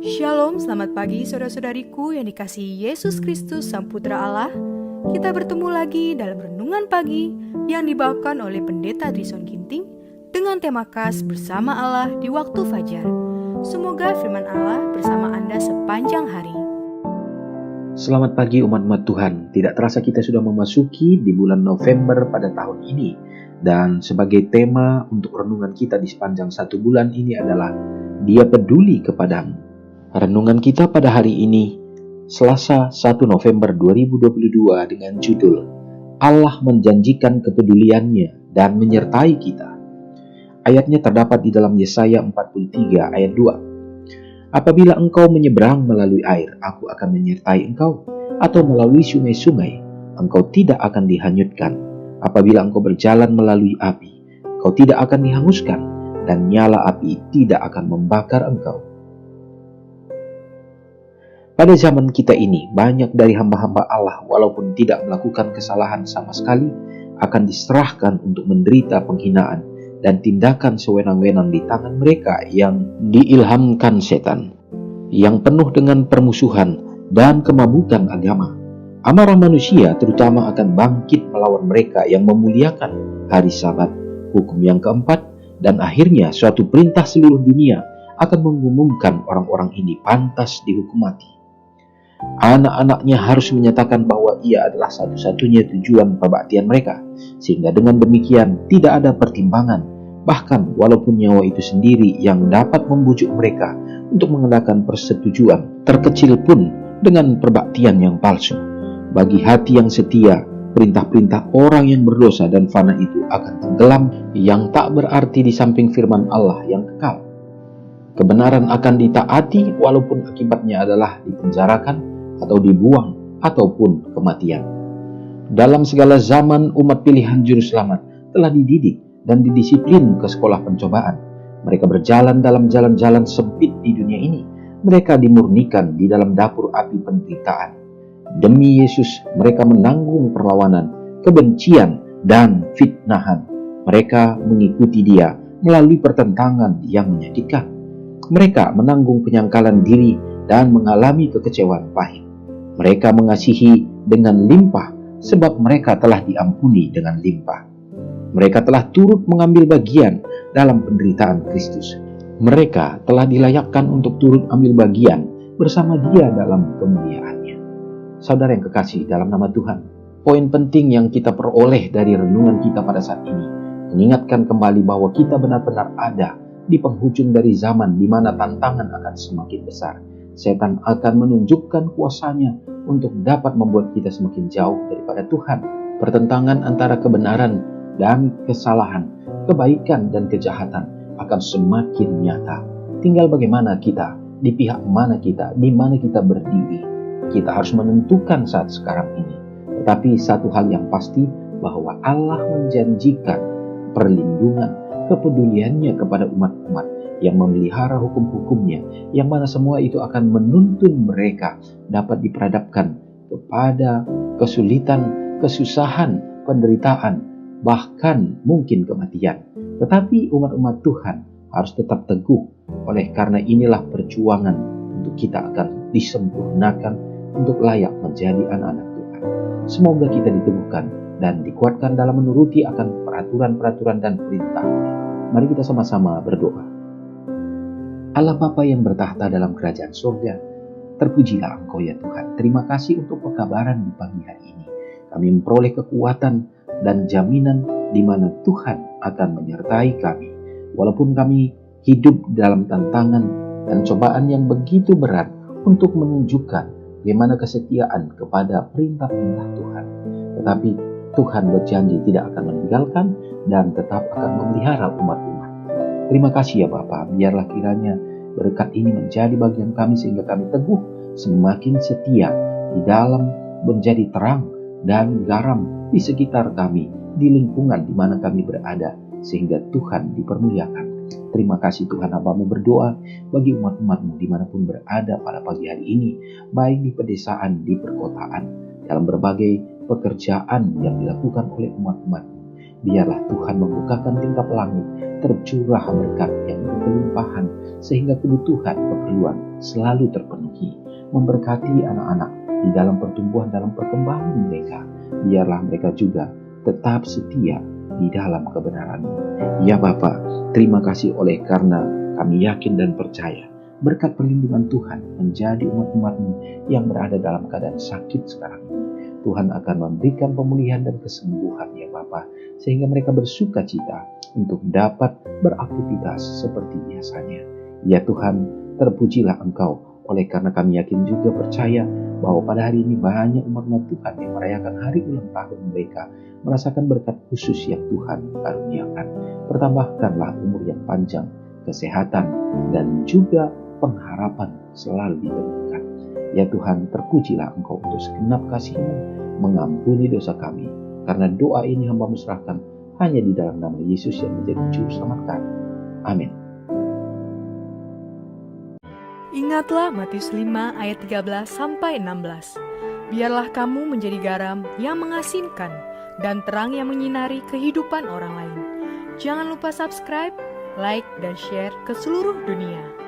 Shalom, selamat pagi saudara-saudariku yang dikasihi Yesus Kristus Sang Putra Allah. Kita bertemu lagi dalam Renungan Pagi yang dibawakan oleh Pendeta Drison Ginting dengan tema khas Bersama Allah di Waktu Fajar. Semoga firman Allah bersama Anda sepanjang hari. Selamat pagi umat-umat Tuhan. Tidak terasa kita sudah memasuki di bulan November pada tahun ini. Dan sebagai tema untuk renungan kita di sepanjang satu bulan ini adalah Dia peduli kepadamu. Renungan kita pada hari ini, Selasa 1 November 2022 dengan judul Allah menjanjikan kepeduliannya dan menyertai kita. Ayatnya terdapat di dalam Yesaya 43 ayat 2. Apabila engkau menyeberang melalui air, aku akan menyertai engkau, atau melalui sungai-sungai, engkau tidak akan dihanyutkan. Apabila engkau berjalan melalui api, engkau tidak akan dihanguskan, dan nyala api tidak akan membakar engkau. Pada zaman kita ini, banyak dari hamba-hamba Allah walaupun tidak melakukan kesalahan sama sekali, akan diserahkan untuk menderita penghinaan dan tindakan sewenang-wenang di tangan mereka yang diilhamkan setan, yang penuh dengan permusuhan dan kemabukan agama. Amarah manusia terutama akan bangkit melawan mereka yang memuliakan hari Sabat, hukum yang keempat, dan akhirnya suatu perintah seluruh dunia akan mengumumkan orang-orang ini pantas dihukum mati. Anak-anaknya harus menyatakan bahwa ia adalah satu-satunya tujuan pembaktian mereka, sehingga dengan demikian tidak ada pertimbangan, bahkan walaupun nyawa itu sendiri yang dapat membujuk mereka untuk mengenakan persetujuan terkecil pun dengan perbaktian yang palsu. Bagi hati yang setia, perintah-perintah orang yang berdosa dan fana itu akan tenggelam, yang tak berarti di samping firman Allah yang kekal. Kebenaran akan ditaati walaupun akibatnya adalah dipenjarakan atau dibuang ataupun kematian. Dalam segala zaman, umat pilihan juru selamat telah dididik dan didisiplin ke sekolah pencobaan. Mereka berjalan dalam jalan-jalan sempit di dunia ini. Mereka dimurnikan di dalam dapur api penderitaan. Demi Yesus, mereka menanggung perlawanan, kebencian, dan fitnahan. Mereka mengikuti Dia melalui pertentangan yang menyedihkan. Mereka menanggung penyangkalan diri dan mengalami kekecewaan pahit. Mereka mengasihi dengan limpah sebab mereka telah diampuni dengan limpah. Mereka telah turut mengambil bagian dalam penderitaan Kristus. Mereka telah dilayakkan untuk turut ambil bagian bersama Dia dalam kemuliaannya. Saudara yang kekasih dalam nama Tuhan, poin penting yang kita peroleh dari renungan kita pada saat ini mengingatkan kembali bahwa kita benar-benar ada di penghujung dari zaman di mana tantangan akan semakin besar. Setan akan menunjukkan kuasanya untuk dapat membuat kita semakin jauh daripada Tuhan. Pertentangan antara kebenaran dan kesalahan, kebaikan dan kejahatan akan semakin nyata. Tinggal bagaimana kita, di pihak mana kita, di mana kita berdiri. Kita harus menentukan saat sekarang ini. Tetapi satu hal yang pasti, bahwa Allah menjanjikan perlindungan, kepeduliannya kepada umat-umat yang memelihara hukum-hukumnya, yang mana semua itu akan menuntun mereka dapat diperhadapkan kepada kesulitan, kesusahan, penderitaan, bahkan mungkin kematian. Tetapi umat-umat Tuhan harus tetap teguh, oleh karena inilah perjuangan untuk kita akan disempurnakan untuk layak menjadi anak-anak Tuhan. Semoga kita diteguhkan dan dikuatkan dalam menuruti akan peraturan-peraturan dan perintah. Mari kita sama-sama berdoa. Allah Bapa yang bertahta dalam kerajaan surga, terpujilah Engkau ya Tuhan. Terima kasih untuk pekabaran di pagi hari ini. Kami memperoleh kekuatan dan jaminan di mana Tuhan akan menyertai kami. Walaupun kami hidup dalam tantangan dan cobaan yang begitu berat untuk menunjukkan bagaimana kesetiaan kepada perintah-perintah Tuhan. Tetapi Tuhan berjanji tidak akan meninggalkan dan tetap akan memelihara umat-umat. Terima kasih ya Bapa, biarlah kiranya berkat ini menjadi bagian kami sehingga kami teguh, semakin setia di dalam menjadi terang dan garam di sekitar kami, di lingkungan di mana kami berada, sehingga Tuhan dipermuliakan. Terima kasih Tuhan, Hamba-Mu berdoa bagi umat-umat-Mu dimanapun berada pada pagi hari ini, baik di pedesaan, di perkotaan, dalam berbagai pekerjaan yang dilakukan oleh umat-umat-Mu. Biarlah Tuhan membukakan tingkap langit, tercurah berkat yang berkelimpahan, sehingga kebutuhan, keperluan keperluan selalu terpenuhi. Memberkati anak-anak di dalam pertumbuhan, dalam perkembangan mereka. Biarlah mereka juga tetap setia di dalam kebenaran. Ya Bapa, terima kasih oleh karena kami yakin dan percaya berkat perlindungan Tuhan menjadi umat-umat-Mu yang berada dalam keadaan sakit sekarang ini. Tuhan akan memberikan pemulihan dan kesembuhan ya Bapa, sehingga mereka bersuka cita untuk dapat beraktivitas seperti biasanya. Ya Tuhan, terpujilah Engkau, oleh karena kami yakin juga percaya bahwa pada hari ini banyak umat-umat Tuhan yang merayakan hari ulang tahun mereka, merasakan berkat khusus yang Tuhan karuniakan. Pertambahkanlah umur yang panjang, kesehatan, dan juga pengharapan selalu ditemukan. Ya Tuhan, terpujilah Engkau untuk segenap kasih-Mu, mengampuni dosa kami. Karena doa ini hamba-Mu serahkan hanya di dalam nama Yesus yang menjadi juru selamat kami. Amin. Ingatlah Matius 5 ayat 13-16. Biarlah kamu menjadi garam yang mengasinkan dan terang yang menyinari kehidupan orang lain. Jangan lupa subscribe, like, dan share ke seluruh dunia.